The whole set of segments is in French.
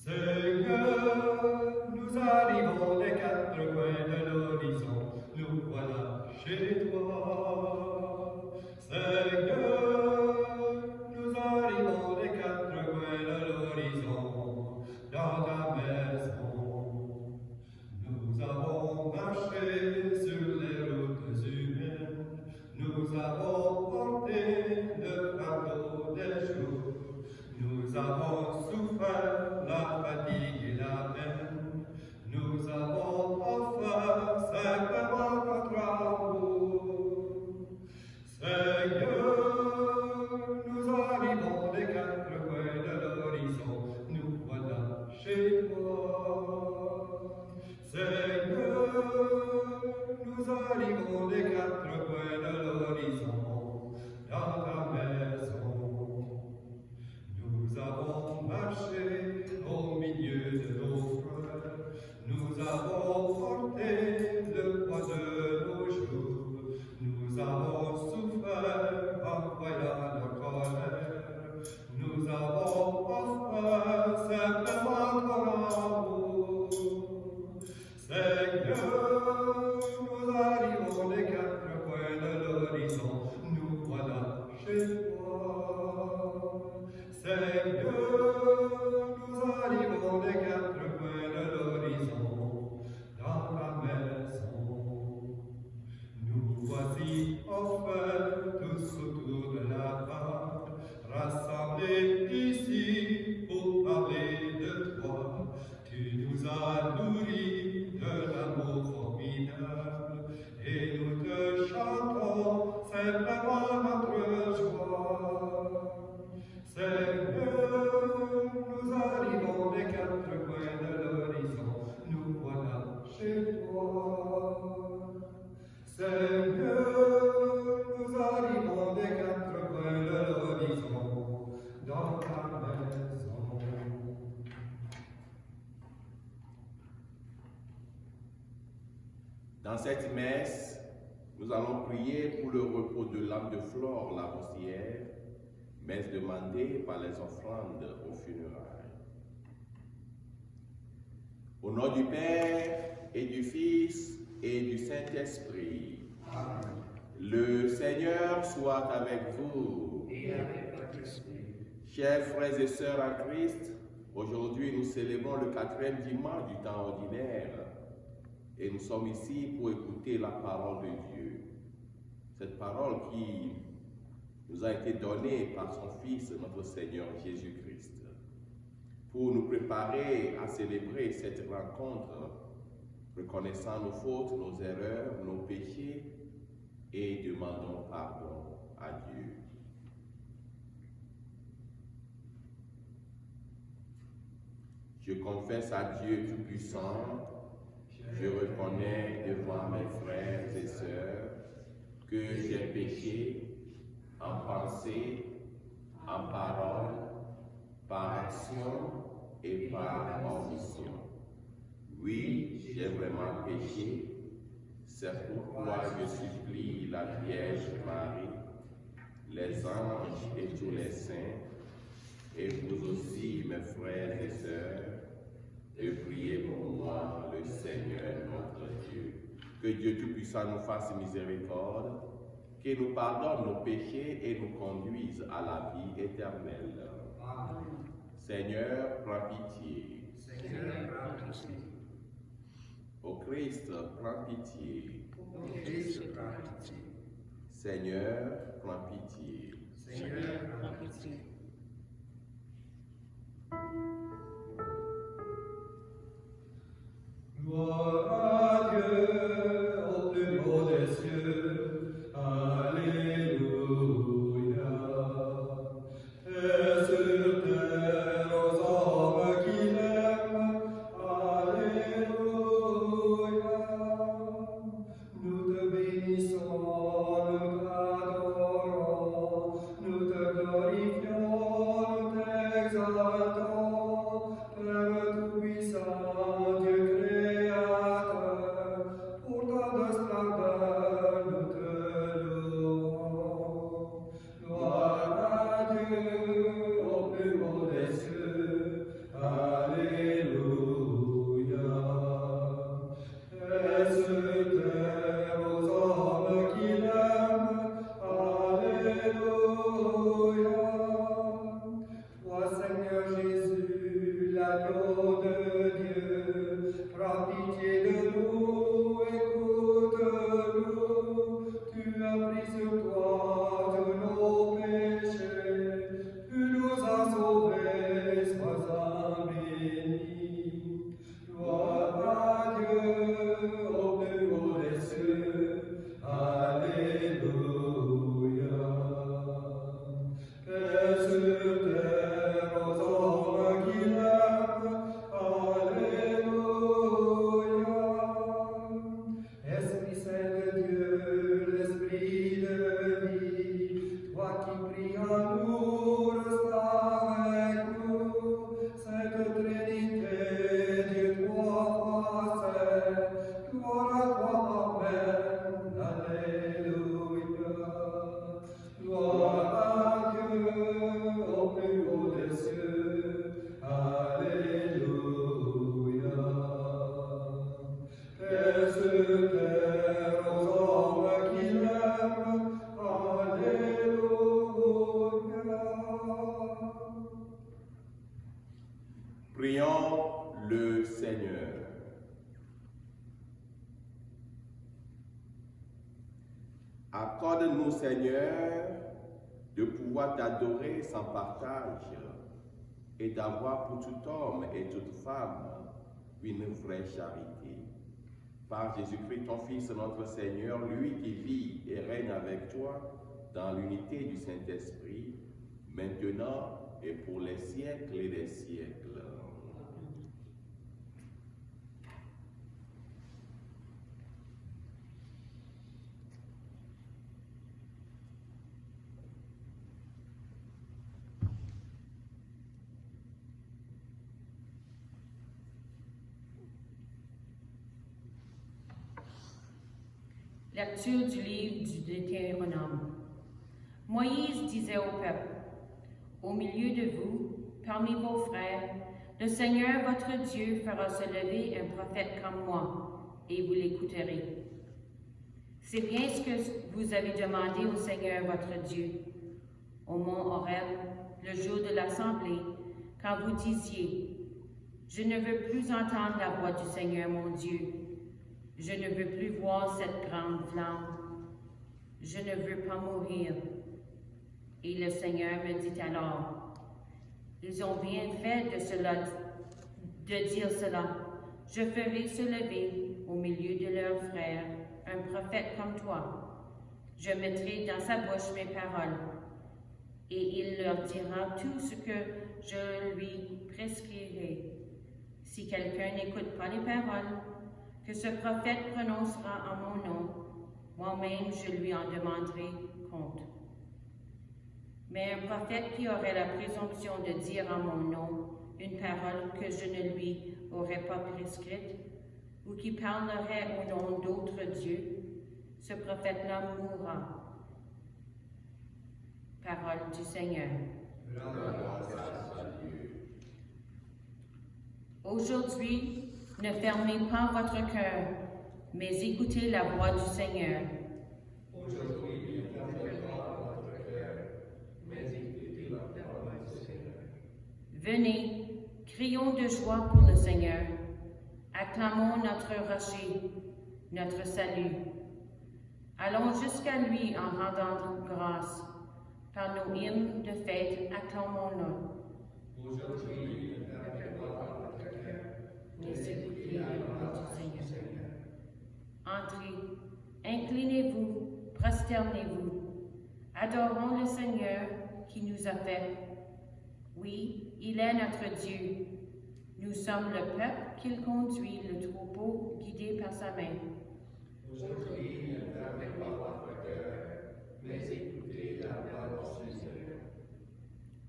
Seigneur, nous arrivons des quatre coins de l'horizon, nous voilà chez toi. Seigneur, nous arrivons des quatre coins de l'horizon, dans ta maison. Nous avons marché sur les routes humaines, nous avons porté le fardeau des jours, nous avons souffert la fatigue et la peine, nous avons offert simplement notre amour. Seigneur, nous arrivons des quatre coins de l'horizon, nous voilà chez toi. Seigneur, nous arrivons des quatre coins de l'horizon, dans ta maison. Nous avons marché au milieu de nos frères, nous avons porté le poids de nos jours, nous avons souffert en voyant la colère, nous avons offert simplement ton amour. Seigneur, nous arrivons des quatre coins de l'horizon, nous voilà chez toi. Seigneur, nous arrivons des quatre coins de l'horizon, dans ta maison. Nous voici enfin tous autour de la table, rassemblés ici pour parler de toi. Tu nous as nourris d'un amour formidable, et nous te chantons simplement notre joie. Seigneur, nous arrivons des quatre coins de l'horizon, nous voilà chez toi. Seigneur, nous arrivons des quatre coins de l'horizon, dans ta maison. Dans cette messe, nous allons prier pour le repos de l'âme de Flore Lavoisière, messe demandée par les offrandes aux funérailles. Au nom du Père et du Fils et du Saint-Esprit, Amen. Le Seigneur soit avec vous. Et avec votre esprit. Chers frères et sœurs en Christ, aujourd'hui nous célébrons le 4e dimanche du temps ordinaire et nous sommes ici pour écouter la parole de Dieu. Cette parole qui nous a été donnée par son Fils, notre Seigneur Jésus-Christ, pour nous préparer à célébrer cette rencontre, reconnaissant nos fautes, nos erreurs, nos péchés et demandons pardon à Dieu. Je confesse à Dieu Tout-Puissant, je reconnais devant mes frères et sœurs que j'ai péché en pensée, en parole, par action et par omission. Oui, j'ai vraiment péché. C'est pourquoi je supplie la Vierge Marie, les anges et tous les saints, et vous aussi, mes frères et sœurs, de prier pour moi, le Seigneur notre Dieu. Que Dieu Tout-Puissant nous fasse miséricorde, qu'il nous pardonne nos péchés et nous conduise à la vie éternelle. Amen. Seigneur, prends pitié. Seigneur, prends pitié. Ô Christ, prends pitié. Ô Christ, prends pitié. Seigneur, prends pitié. Seigneur, prends pitié. Gloire à Dieu au plus haut des cieux. Alléluia. Et sur terre aux hommes qui l'aiment. Alléluia. Nous te bénissons, nous t'adorons, nous te glorifions, nous t'exaltons, Père Tout-Puissant, Dieu créateur. toi de nos péchés, tu nous as sauvés, sois béni. Gloire à Dieu au plus haut des cieux. Alléluia. Paix sur terre aux hommes qui l'aiment. Alléluia. Esprit Saint de Dieu, l'Esprit de vie, toi qui pries à nous, reste avec nous. Sainte Trinité, Dieu trois fois saint, gloire à toi, Amen. Alléluia. Gloire à Dieu au plus haut des cieux. Alléluia. Paix sur terre aux hommes qui l'aiment. Alléluia. Prions le Seigneur. Accorde-nous, Seigneur, de pouvoir t'adorer sans partage et d'avoir pour tout homme et toute femme une vraie charité. Par Jésus-Christ, ton Fils, notre Seigneur, lui qui vit et règne avec toi dans l'unité du Saint-Esprit, maintenant et pour les siècles et des siècles. Lecture du livre du Deutéronome. Moïse disait au peuple, « Au milieu de vous, parmi vos frères, le Seigneur votre Dieu fera se lever un prophète comme moi, et vous l'écouterez. C'est bien ce que vous avez demandé au Seigneur votre Dieu, au mont Horeb, le jour de l'assemblée, quand vous disiez, « Je ne veux plus entendre la voix du Seigneur mon Dieu. Je ne veux plus voir cette grande flamme. Je ne veux pas mourir. » Et le Seigneur me dit alors, « Ils ont bien fait de dire cela. Je ferai se lever au milieu de leurs frères un prophète comme toi. Je mettrai dans sa bouche mes paroles, et il leur dira tout ce que je lui prescrirai. Si quelqu'un n'écoute pas les paroles que ce prophète prononcera en mon nom, moi-même je lui en demanderai compte. Mais un prophète qui aurait la présomption de dire en mon nom une parole que je ne lui aurais pas prescrite, ou qui parlerait au nom d'autres dieux, ce prophète-là mourra. Parole du Seigneur. Aujourd'hui, ne fermez pas votre cœur, mais écoutez la voix du Seigneur. Aujourd'hui, ne fermez pas votre cœur, mais écoutez la voix du Seigneur. Venez, crions de joie pour le Seigneur. Acclamons notre rocher, notre salut. Allons jusqu'à lui en rendant grâce. Par nos hymnes de fête, acclamons-le. Aujourd'hui, ne fermez pas votre cœur, Mais écoutez la voix du Seigneur. Entrez, inclinez-vous, prosternez-vous. Adorons le Seigneur qui nous a fait. Oui, il est notre Dieu. Nous sommes le peuple qu'il conduit, le troupeau guidé par sa main. Aujourd'hui, ne fermez pas votre cœur, mais écoutez la voix du Seigneur.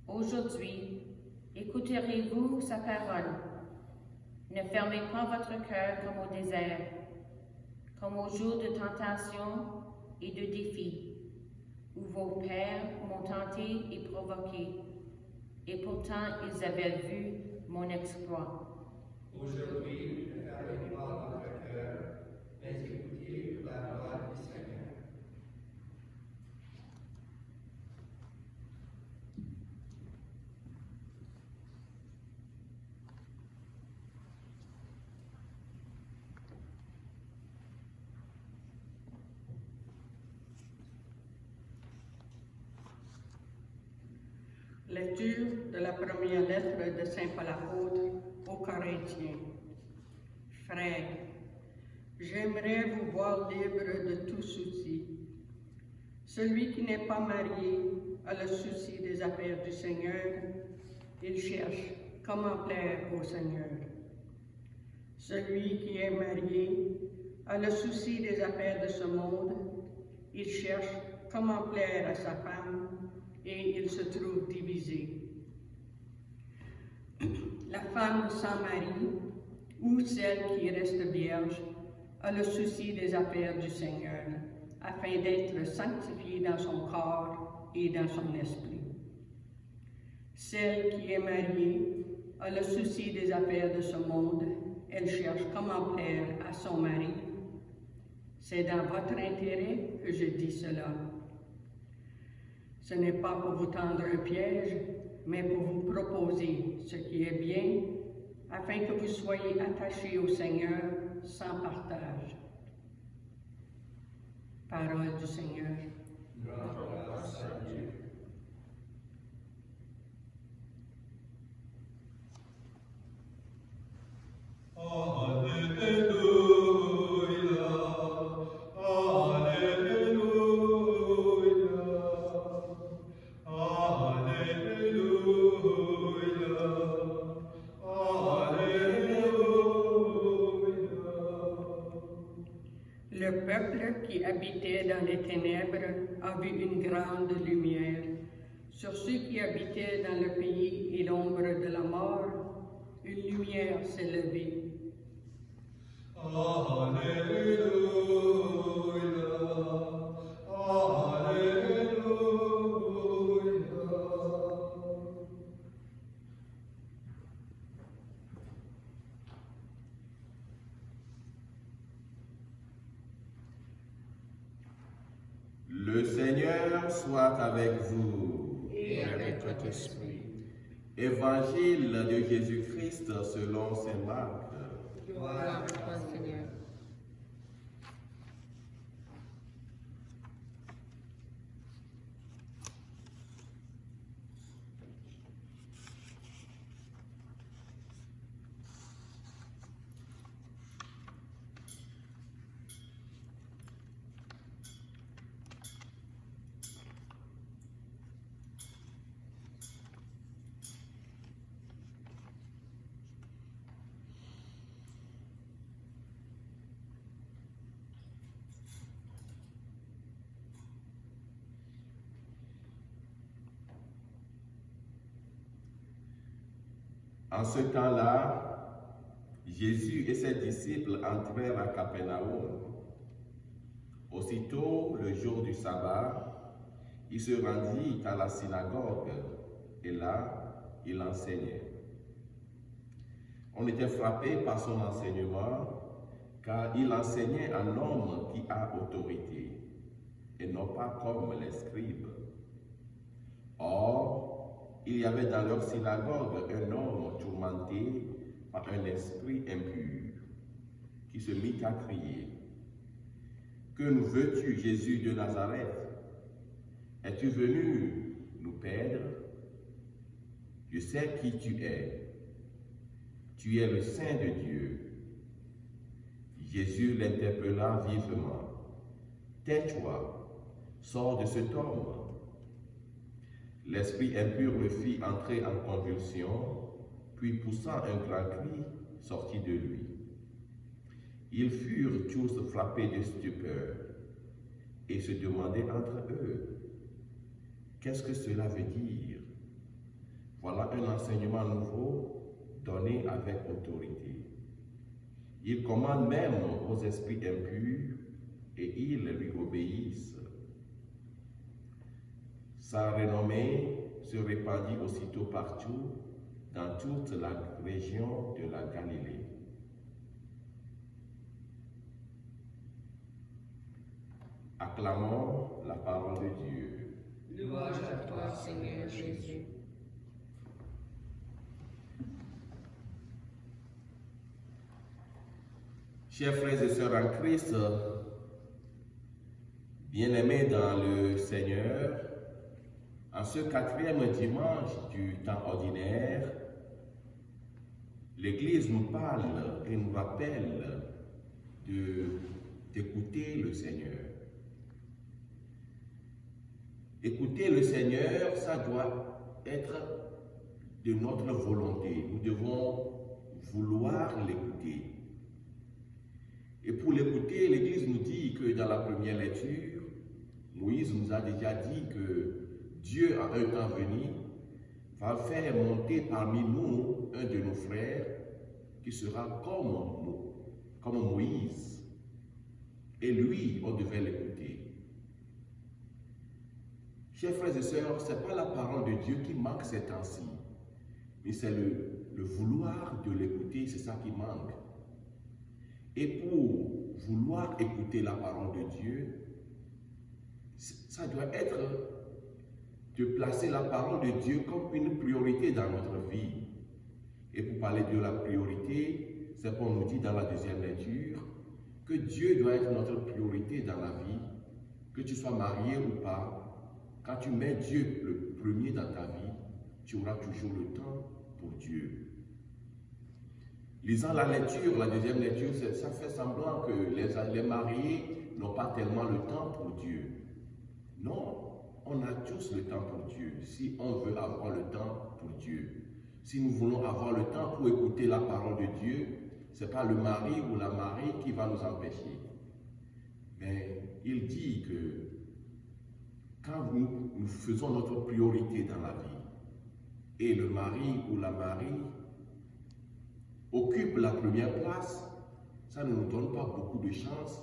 Aujourd'hui, écouterez-vous sa parole. Ne fermez pas votre cœur comme au désert, comme au jour de tentation et de défi, où vos pères m'ont tenté et provoqué, et pourtant ils avaient vu mon exploit. Aujourd'hui, ne fermez pas votre cœur, mais écoutez la voix du Seigneur. Lecture de la première lettre de Saint Paul apôtre aux Corinthiens. Frères, j'aimerais vous voir libres de tout souci. Celui qui n'est pas marié a le souci des affaires du Seigneur. Il cherche comment plaire au Seigneur. Celui qui est marié a le souci des affaires de ce monde. Il cherche comment plaire à sa femme et il se trouve divisé. La femme sans mari ou celle qui reste vierge a le souci des affaires du Seigneur, afin d'être sanctifiée dans son corps et dans son esprit. Celle qui est mariée a le souci des affaires de ce monde. Elle cherche comment plaire à son mari. C'est dans votre intérêt que je dis cela. Ce n'est pas pour vous tendre un piège, mais pour vous proposer ce qui est bien, afin que vous soyez attachés au Seigneur sans partage. Parole du Seigneur. Grâce à Dieu. Le peuple qui habitait dans les ténèbres a vu une grande lumière. Sur ceux qui habitaient dans le pays et l'ombre de la mort, une lumière s'est levée. Le Seigneur soit avec vous. Et avec votre esprit. Évangile de Jésus-Christ selon saint Marc. Gloire à toi, Seigneur. En ce temps-là, Jésus et ses disciples entrèrent à Capernaum. Aussitôt, le jour du sabbat, il se rendit à la synagogue et là, il enseignait. On était frappé par son enseignement, car il enseignait un homme qui a autorité, et non pas comme les scribes. Or, il y avait dans leur synagogue un homme tourmenté par un esprit impur, qui se mit à crier. « Que nous veux-tu, Jésus de Nazareth? Es-tu venu nous perdre? Je sais qui tu es. Tu es le Saint de Dieu. » Jésus l'interpella vivement. « Tais-toi, sors de cet homme. » L'esprit impur le fit entrer en convulsion, puis poussant un grand cri, sortit de lui. Ils furent tous frappés de stupeur et se demandaient entre eux, « Qu'est-ce que cela veut dire? Voilà un enseignement nouveau donné avec autorité. Il commande même aux esprits impurs et ils lui obéissent. » Sa renommée se répandit aussitôt partout, dans toute la région de la Galilée. Acclamons la parole de Dieu. Louange à toi, Seigneur Jésus. Chers frères et sœurs en Christ, bien-aimés dans le Seigneur, En ce 4e dimanche du temps ordinaire, l'Église nous parle et nous rappelle d'écouter le Seigneur. Écouter le Seigneur, ça doit être de notre volonté. Nous devons vouloir l'écouter. Et pour l'écouter, l'Église nous dit que dans la première lecture, Moïse nous a déjà dit que Dieu, à un temps venu, va faire monter parmi nous un de nos frères qui sera comme Moïse. Et lui, on devait l'écouter. Chers frères et sœurs, ce n'est pas la parole de Dieu qui manque ces temps-ci, mais c'est le vouloir de l'écouter, c'est ça qui manque. Et pour vouloir écouter la parole de Dieu, ça doit être de placer la parole de Dieu comme une priorité dans notre vie. Et pour parler de la priorité, c'est qu'on nous dit dans la deuxième lecture que Dieu doit être notre priorité dans la vie, que tu sois marié ou pas. Quand tu mets Dieu le premier dans ta vie, tu auras toujours le temps pour Dieu. Lisant la lecture, la deuxième lecture, ça fait semblant que les mariés n'ont pas tellement le temps pour Dieu. Non, on a tous le temps pour Dieu, si on veut avoir le temps pour Dieu. Si nous voulons avoir le temps pour écouter la parole de Dieu, ce n'est pas le mari ou la mariée qui va nous empêcher. Mais il dit que quand nous faisons notre priorité dans la vie, et le mari ou la mariée occupe la première place, ça ne nous donne pas beaucoup de chance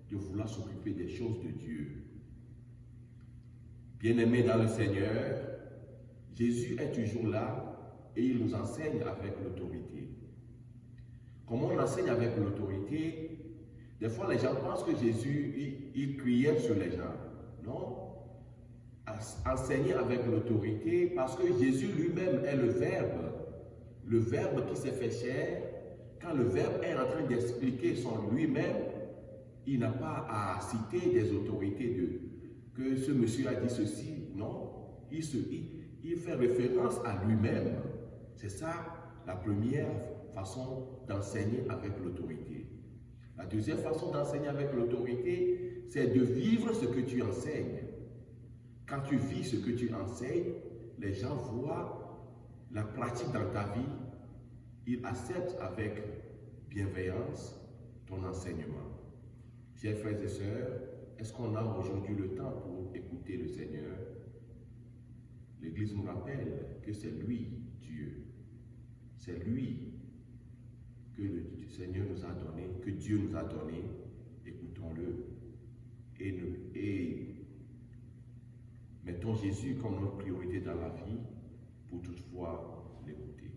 de vouloir s'occuper des choses de Dieu. Bien-aimés dans le Seigneur, Jésus est toujours là et il nous enseigne avec l'autorité. Comment on enseigne avec l'autorité? Des fois, les gens pensent que Jésus, il criait sur les gens. Non. Enseigner avec l'autorité parce que Jésus lui-même est le Verbe qui s'est fait chair. Quand le Verbe est en train d'expliquer son lui-même, il n'a pas à citer des autorités que ce monsieur a dit ceci. Non, il fait référence à lui-même. C'est ça la première façon d'enseigner avec l'autorité. La deuxième façon d'enseigner avec l'autorité, c'est de vivre ce que tu enseignes. Quand tu vis ce que tu enseignes, les gens voient la pratique dans ta vie. Ils acceptent avec bienveillance ton enseignement. Chers frères et sœurs, est-ce qu'on a aujourd'hui le temps pour écouter le Seigneur? L'Église nous rappelle que c'est lui, Dieu. C'est lui que le Seigneur nous a donné, que Dieu nous a donné. Écoutons-le. Et mettons Jésus comme notre priorité dans la vie pour toutefois l'écouter.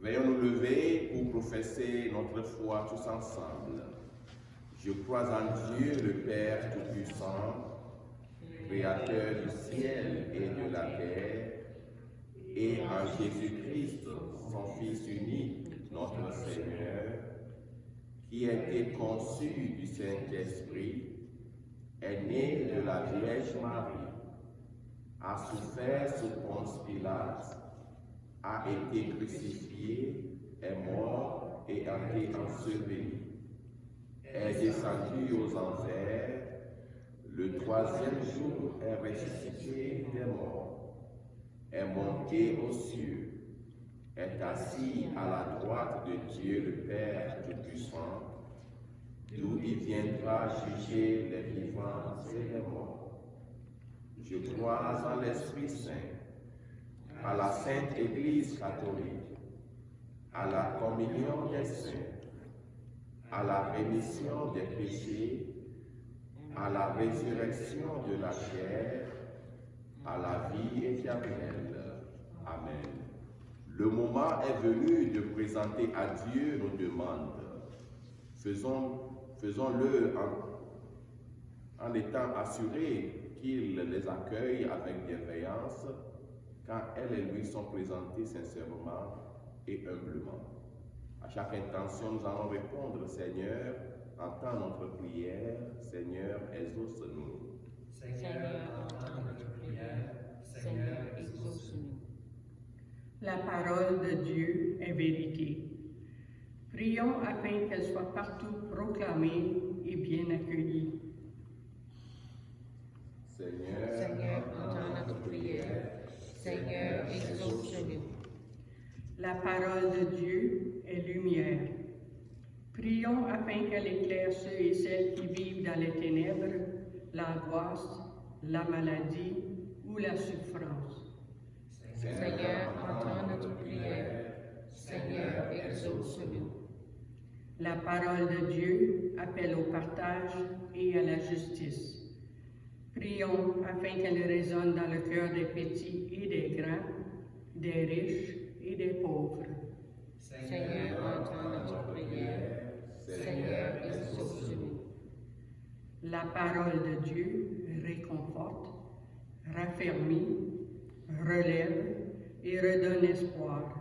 Veuillons nous lever pour professer notre foi tous ensemble. Je crois en Dieu, le Père Tout-Puissant, Créateur du ciel et de la terre, et en Jésus-Christ, son Fils unique, notre Seigneur, qui a été conçu du Saint-Esprit, est né de la Vierge Marie, a souffert sous Ponce Pilate, a été crucifié, est mort et a été enseveli, est descendu aux enfers, le troisième jour est ressuscité des morts, est monté aux cieux, est assis à la droite de Dieu le Père Tout-Puissant, d'où il viendra juger les vivants et les morts. Je crois en l'Esprit Saint, à la Sainte Église catholique, à la communion des saints, à la rémission des péchés, à la résurrection de la chair, à la vie éternelle. Amen. Le moment est venu de présenter à Dieu nos demandes. Faisons-le en étant assurés qu'il les accueille avec bienveillance quand elles et lui sont présentées sincèrement et humblement. À chaque intention, nous allons répondre, Seigneur, entends notre prière, Seigneur, exauce-nous. Seigneur, entends notre prière. Seigneur, exauce-nous. La parole de Dieu est vérité. Prions afin qu'elle soit partout proclamée et bien accueillie. Seigneur, entends notre prière. Seigneur, exauce-nous. La parole de Dieu est lumière. Prions afin qu'elle éclaire ceux et celles qui vivent dans les ténèbres, l'angoisse, la maladie ou la souffrance. Seigneur, entends notre prière. Seigneur, exauce-nous. La parole de Dieu appelle au partage et à la justice. Prions afin qu'elle résonne dans le cœur des petits et des grands, des riches et des pauvres. Seigneur, entends notre prière. Seigneur, exauce-nous. La parole de Dieu réconforte, raffermit, relève et redonne espoir.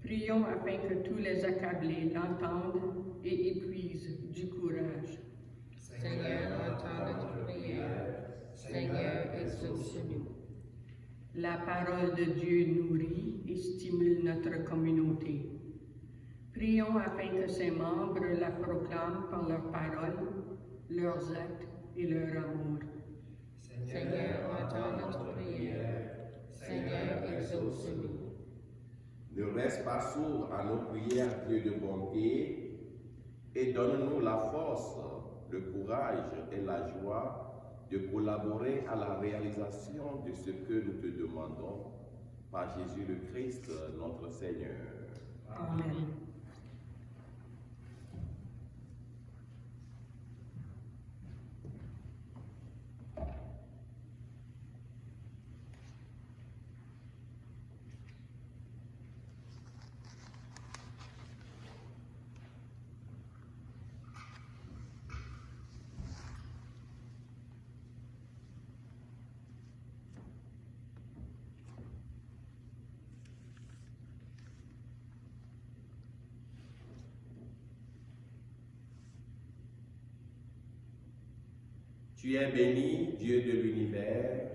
Prions afin que tous les accablés l'entendent et épuisent du courage. Seigneur, entends notre prière. Seigneur, exauce-nous. La parole de Dieu nourrit et stimule notre communauté. Prions afin que ses membres la proclament par leurs paroles, leurs actes et leur amour. Seigneur, entends notre prière. Seigneur, exauce-nous. Ne reste pas sourd à nos prières, Dieu de bonté, et donne-nous la force, le courage et la joie de collaborer à la réalisation de ce que nous te demandons par Jésus le Christ, notre Seigneur. Amen. Tu es béni, Dieu de l'univers,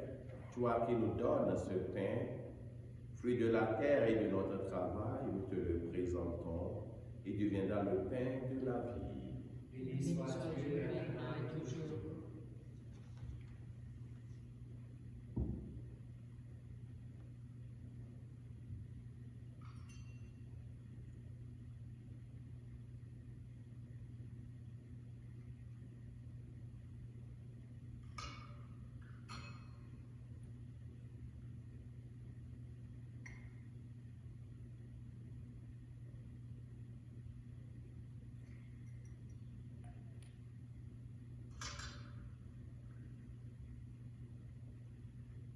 toi qui nous donnes ce pain, fruit de la terre et de notre travail, nous te le présentons, et deviendra le pain de la vie. Béni soit Dieu, maintenant et toujours.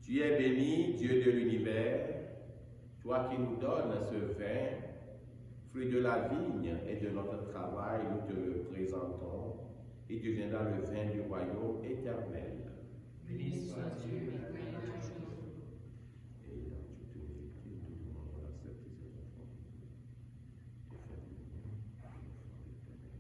Tu es béni, Dieu de l'univers, toi qui nous donnes ce vin, fruit de la vigne et de notre travail, nous te le présentons, et deviendra le vin du royaume éternel. Béni soit Dieu, maintenant et toujours. Et dans toute humilité, nous demandons la sainteté de notre enfant. Et fais de nous l'enfant éternel.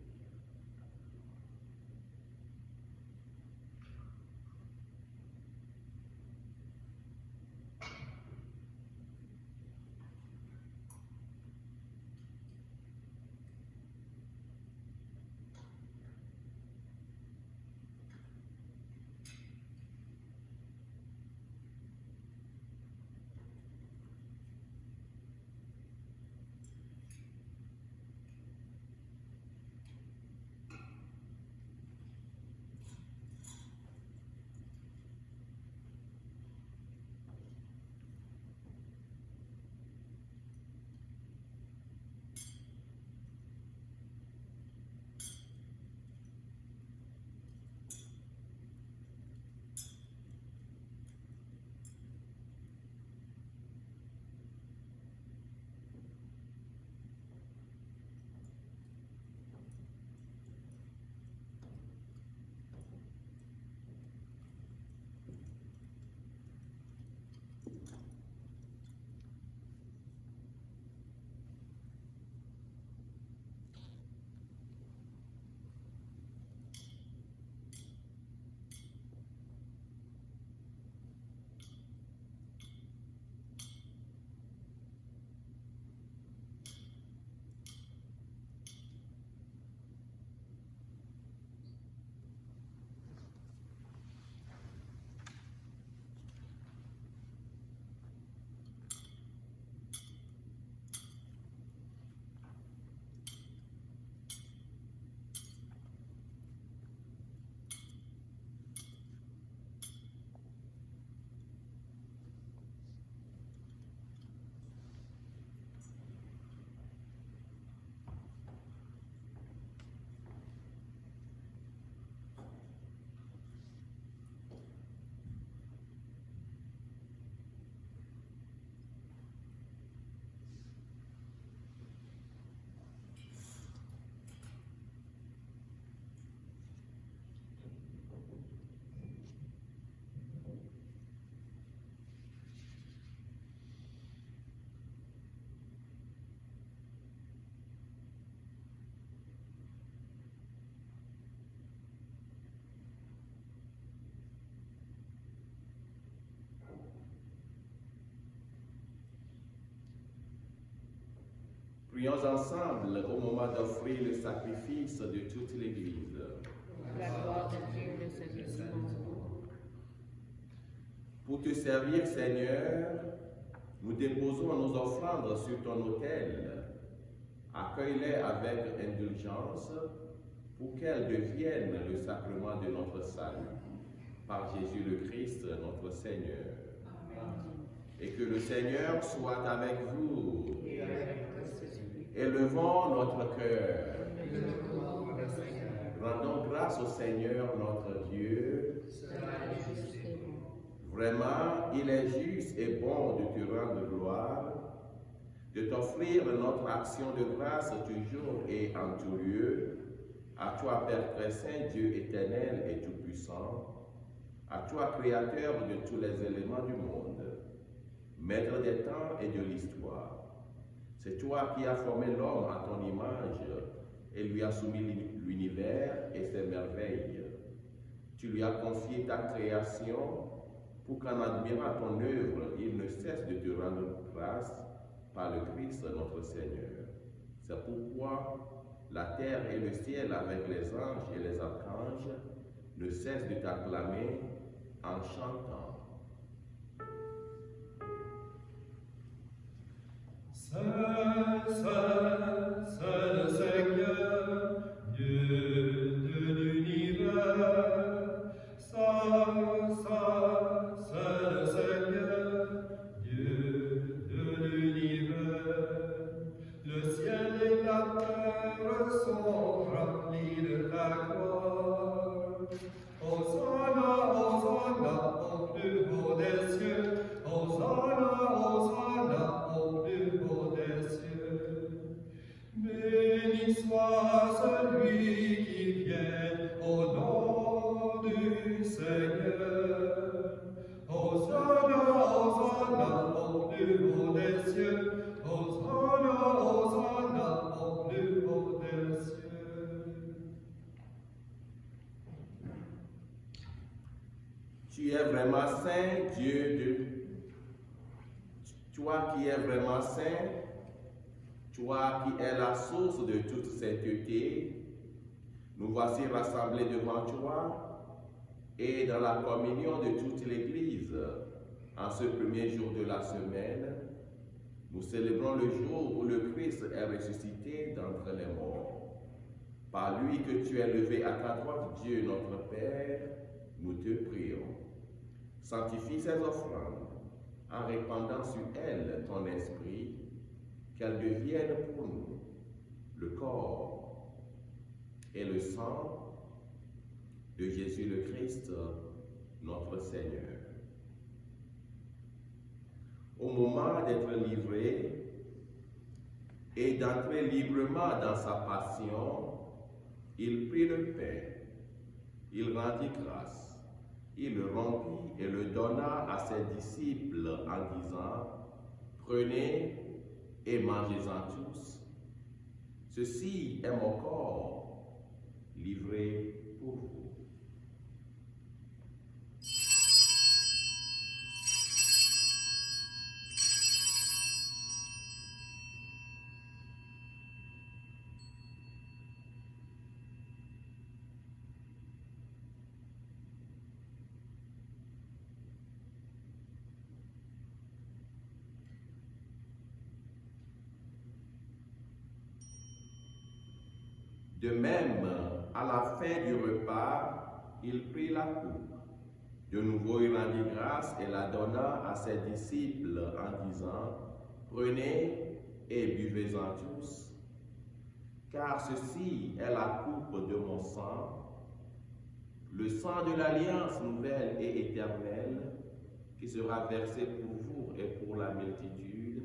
Prions ensemble au moment d'offrir le sacrifice de toute l'Église. La gloire de Dieu, le salut du monde. Pour te servir, Seigneur, nous déposons nos offrandes sur ton autel. Accueille-les avec indulgence pour qu'elles deviennent le sacrement de notre salut. Par Jésus le Christ, notre Seigneur. Amen. Et que le Seigneur soit avec vous. Et avec votre esprit. Élevons notre cœur. Nous louons le Seigneur. Rendons grâce au Seigneur notre Dieu. Cela est juste et bon. Vraiment, il est juste et bon de te rendre gloire, de t'offrir notre action de grâce toujours et en tout lieu, à toi, Père très saint, Dieu éternel et tout-puissant, à toi, Créateur de tous les éléments du monde, Maître des temps et de l'histoire. C'est toi qui as formé l'homme à ton image et lui as soumis l'univers et ses merveilles. Tu lui as confié ta création pour qu'en admirant ton œuvre, il ne cesse de te rendre grâce par le Christ notre Seigneur. C'est pourquoi la terre et le ciel avec les anges et les archanges ne cessent de t'acclamer en chantant. Saint, Saint, Saint le Seigneur, Dieu de l'univers. Saint, Saint, Saint le Seigneur, Dieu de l'univers. Le ciel et la terre sont remplis de ta gloire. Hosanna, Hosanna, au plus haut des cieux. Hosanna, Hosanna, au plus haut des cieux. Béni soit celui qui vient au nom du Seigneur. Hosanna, Hosanna, au plus haut des cieux. Hosanna, Hosanna, au plus haut des cieux. Tu es vraiment saint, Dieu de... Toi qui es vraiment saint, toi qui es la source de toute sainteté, nous voici rassemblés devant toi et dans la communion de toute l'Église. En ce premier jour de la semaine, nous célébrons le jour où le Christ est ressuscité d'entre les morts. Par lui que tu es levé à ta droite, Dieu notre Père, nous te prions. Sanctifie ces offrandes en répandant sur elles ton esprit, qu'elles deviennent pour nous le corps et le sang de Jésus le Christ, notre Seigneur. Au moment d'être livré et d'entrer librement dans sa passion, il prit le pain, il rendit grâce. Il le rompit et le donna à ses disciples en disant, « Prenez et mangez-en tous. Ceci est mon corps livré pour vous. » De même, à la fin du repas, il prit la coupe. De nouveau, il rendit grâce et la donna à ses disciples en disant, « Prenez et buvez-en tous, car ceci est la coupe de mon sang, le sang de l'alliance nouvelle et éternelle, qui sera versé pour vous et pour la multitude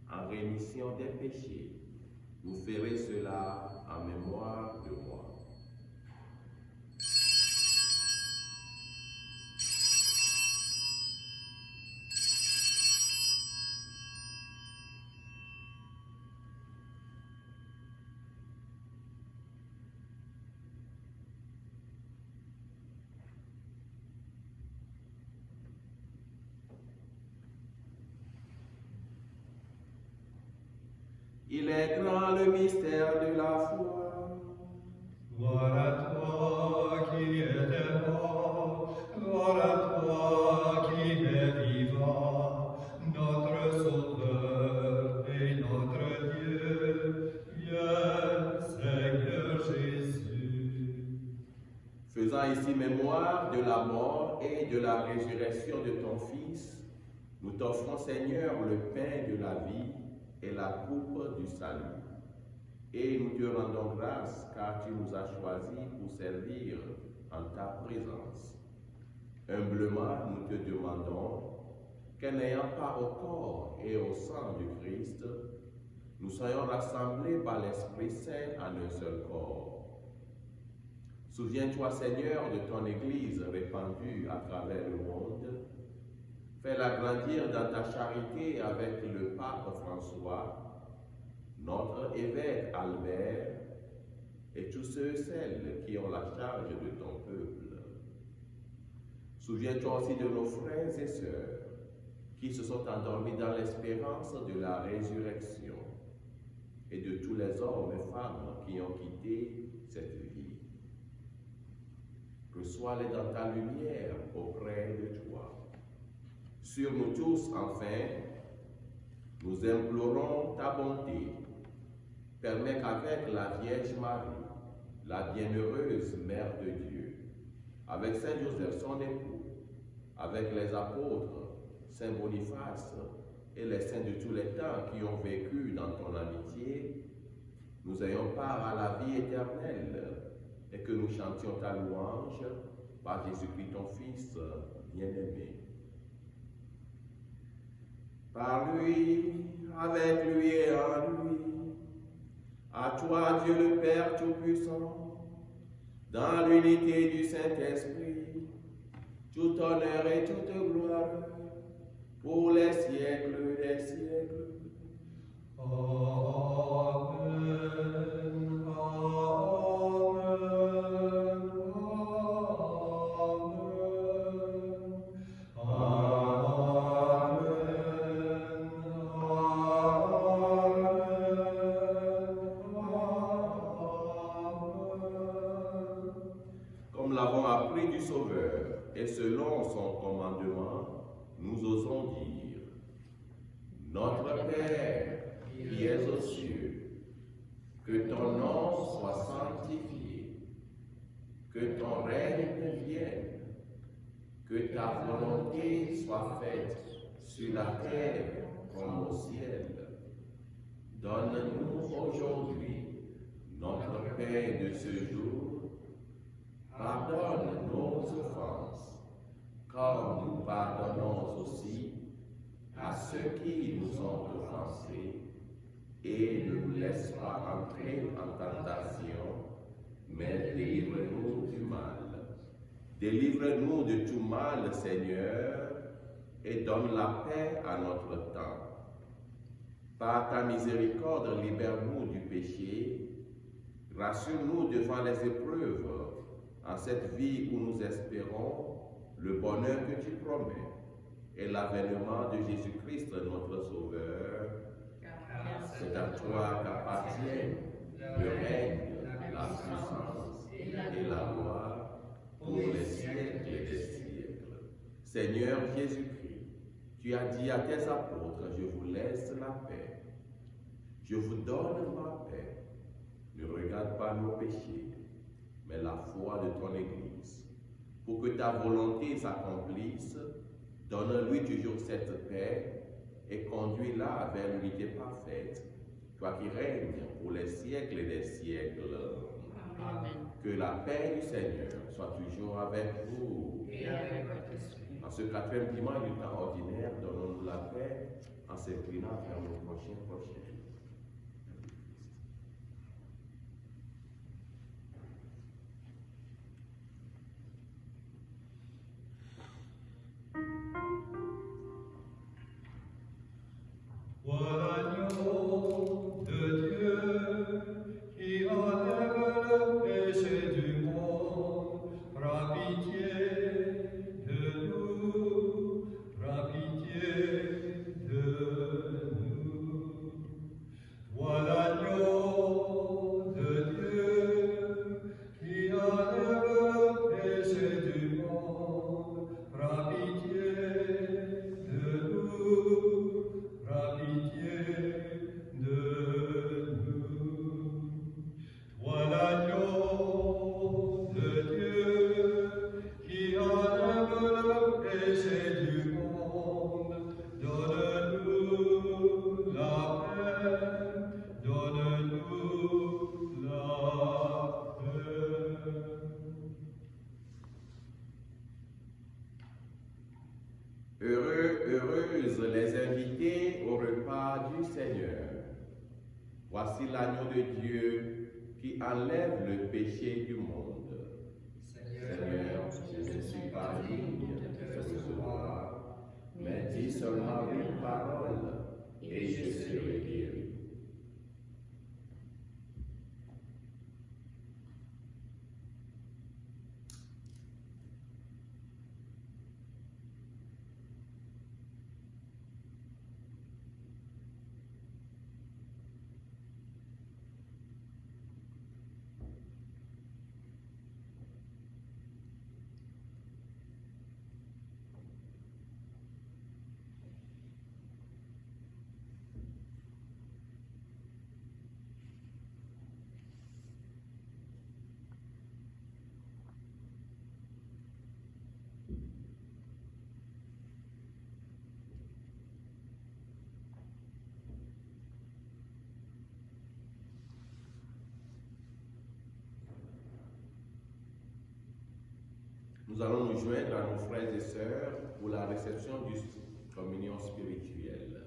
en rémission des péchés. Vous ferez cela en mémoire de moi. » Il est grand le mystère de la foi. Gloire à toi qui étais mort, gloire à toi qui es vivant, notre Sauveur et notre Dieu. Viens, Seigneur Jésus. Faisant ici mémoire de la mort et de la résurrection de ton Fils, nous t'offrons, Seigneur, le pain de la vie et la coupe du salut. Et nous te rendons grâce car tu nous as choisis pour servir en ta présence. Humblement, nous te demandons qu'en n'ayant pas au corps et au sang du Christ, nous soyons rassemblés par l'Esprit Saint en un seul corps. Souviens-toi, Seigneur, de ton Église répandue à travers le monde. Fais-la grandir dans ta charité avec le pape François, notre évêque Albert et tous ceux et celles qui ont la charge de ton peuple. Souviens-toi aussi de nos frères et sœurs qui se sont endormis dans l'espérance de la résurrection et de tous les hommes et femmes qui ont quitté cette vie. Reçois-les dans ta lumière auprès de toi. Sur nous tous, enfin, nous implorons ta bonté. Permets qu'avec la Vierge Marie, la bienheureuse Mère de Dieu, avec Saint Joseph son époux, avec les apôtres, Saint Boniface et les saints de tous les temps qui ont vécu dans ton amitié, nous ayons part à la vie éternelle et que nous chantions ta louange par Jésus-Christ ton Fils bien-aimé. Par lui, avec lui et en lui, à toi, Dieu le Père Tout-Puissant, dans l'unité du Saint-Esprit, tout honneur et toute gloire, pour les siècles des siècles. Amen. Comme l'avons appris du Sauveur, et selon son commandement, nous osons dire: Notre Père, qui es aux cieux, que ton nom soit sanctifié, que ton règne vienne, que ta volonté soit faite sur la terre comme au ciel. Donne-nous aujourd'hui notre pain de ce jour. Pardonne nos offenses, comme nous pardonnons aussi à ceux qui nous ont offensés, et ne nous laisse pas entrer en tentation, mais délivre-nous du mal. Délivre-nous de tout mal, Seigneur, et donne la paix à notre temps. Par ta miséricorde, libère-nous du péché, rassure-nous devant les épreuves, en cette vie où nous espérons le bonheur que tu promets et l'avènement de Jésus-Christ, notre Sauveur. C'est à toi qu'appartiennent le règne, la puissance et la gloire pour les siècles des siècles. Seigneur Jésus-Christ, tu as dit à tes apôtres: je vous laisse la paix. Je vous donne ma paix. Ne regarde pas nos péchés, mais la foi de ton Église. Pour que ta volonté s'accomplisse, donne-lui toujours cette paix et conduis-la vers l'unité parfaite, toi qui règnes pour les siècles des siècles. Amen. Que la paix du Seigneur soit toujours avec vous. Et avec votre esprit. En ce 4e dimanche du temps ordinaire, donnons-nous la paix en s'inclinant vers nos prochains. Voilà l'agneau de Dieu qui enlève le péché du monde. Prends pitié de nous, prends pitié de nous. Voici l'agneau de Dieu qui enlève le péché du monde. Seigneur, je ne suis pas digne de te recevoir, mais dis seulement une parole et je serai guéri. Nous allons nous joindre à nos frères et sœurs pour la réception du communion spirituelle.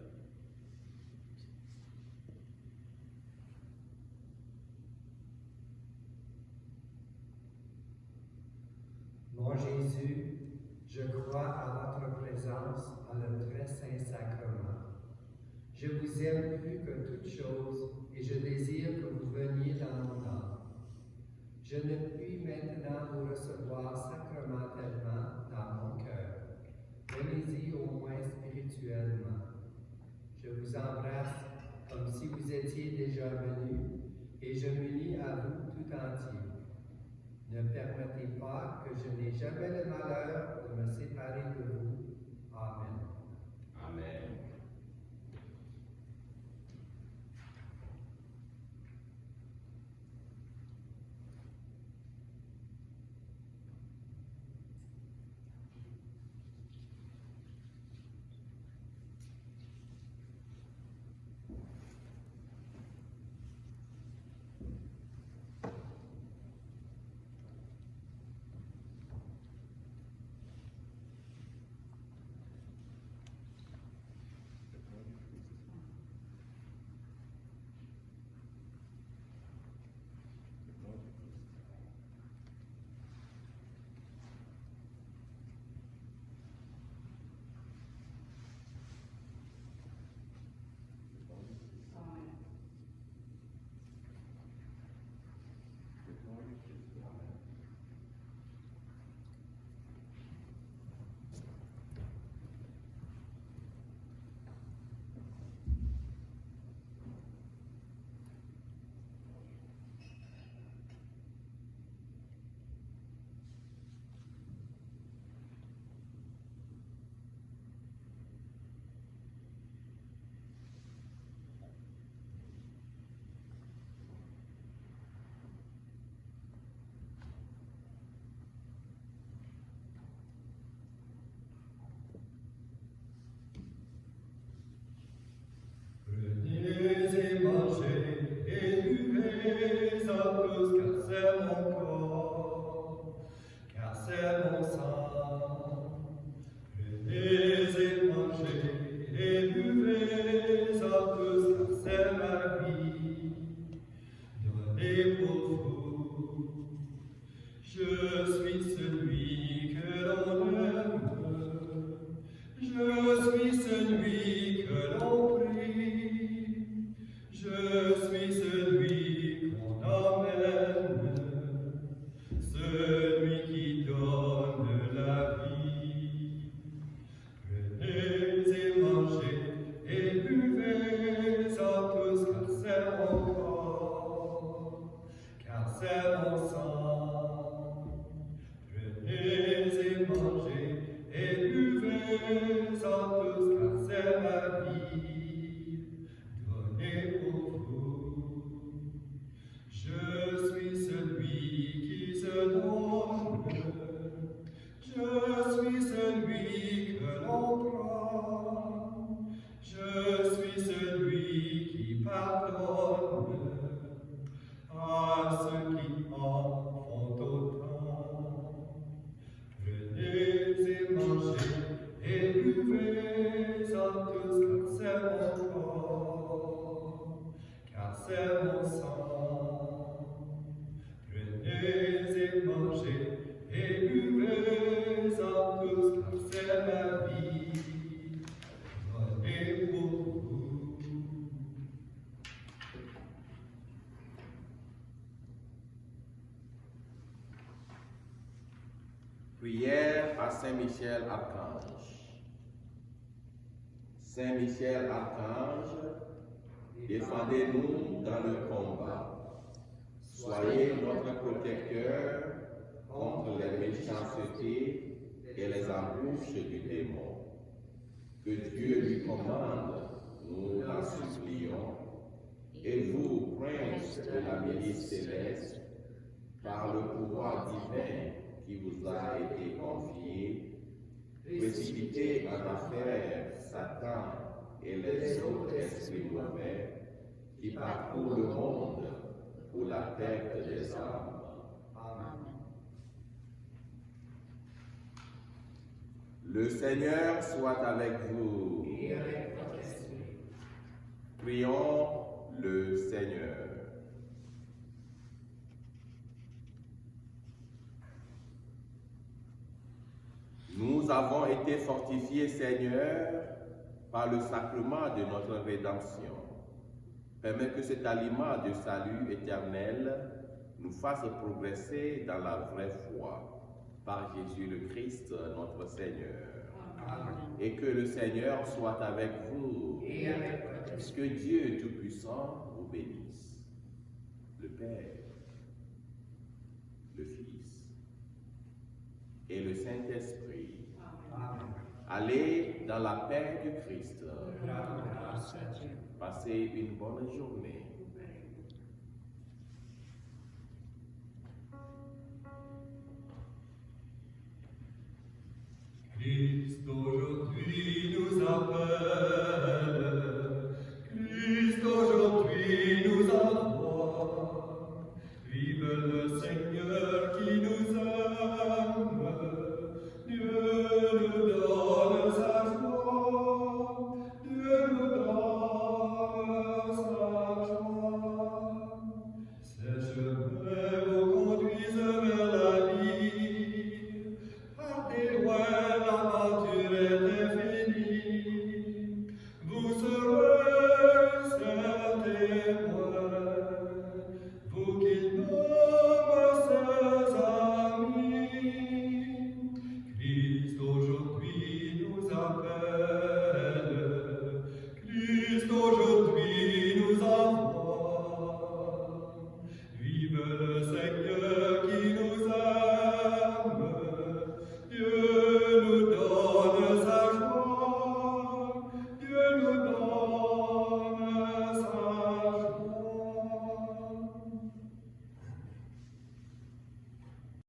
Mon Jésus, je crois à votre présence dans le très saint sacrement. Je vous aime plus que toute chose et je désire que vous veniez dans mon âme. Je ne puis maintenant vous recevoir sacramentellement dans mon cœur. Venez-y au moins spirituellement. Je vous embrasse comme si vous étiez déjà venu et je m'unis à vous tout entier. Ne permettez pas que je n'ai jamais le malheur de me séparer de vous. Amen. Amen. Donnez pour vous. c'est mon sang. Prenez et mangez et buvez à tous, car c'est ma vie. Prenez pour vous. Prière à Saint Michel Archange. Saint Michel Archange, défendez-nous dans le combat. Soyez notre protecteur contre les méchancetés et les embûches du démon. Que Dieu lui commande, nous l'en supplions. Et vous, prince de la milice céleste, par le pouvoir divin qui vous a été confié, précipitez en enfer Satan et les autres esprits mauvais qui parcourent le monde pour la perte des âmes. Amen. Le Seigneur soit avec vous. Et avec votre esprit. Prions le Seigneur. Nous avons été fortifiés, Seigneur, par le sacrement de notre rédemption. Permets que cet aliment de salut éternel nous fasse progresser dans la vraie foi. Par Jésus le Christ, notre Seigneur. Amen. Et que le Seigneur soit avec vous. Et avec votre Que esprit. Dieu Tout-Puissant vous bénisse. Le Père, le Fils et le Saint-Esprit. Amen. Allez dans la paix du Christ. Grande grâce à Dieu. Passez une bonne journée. Christ aujourd'hui nous appelle, Christ aujourd'hui nous envoie. Vive le Seigneur qui nous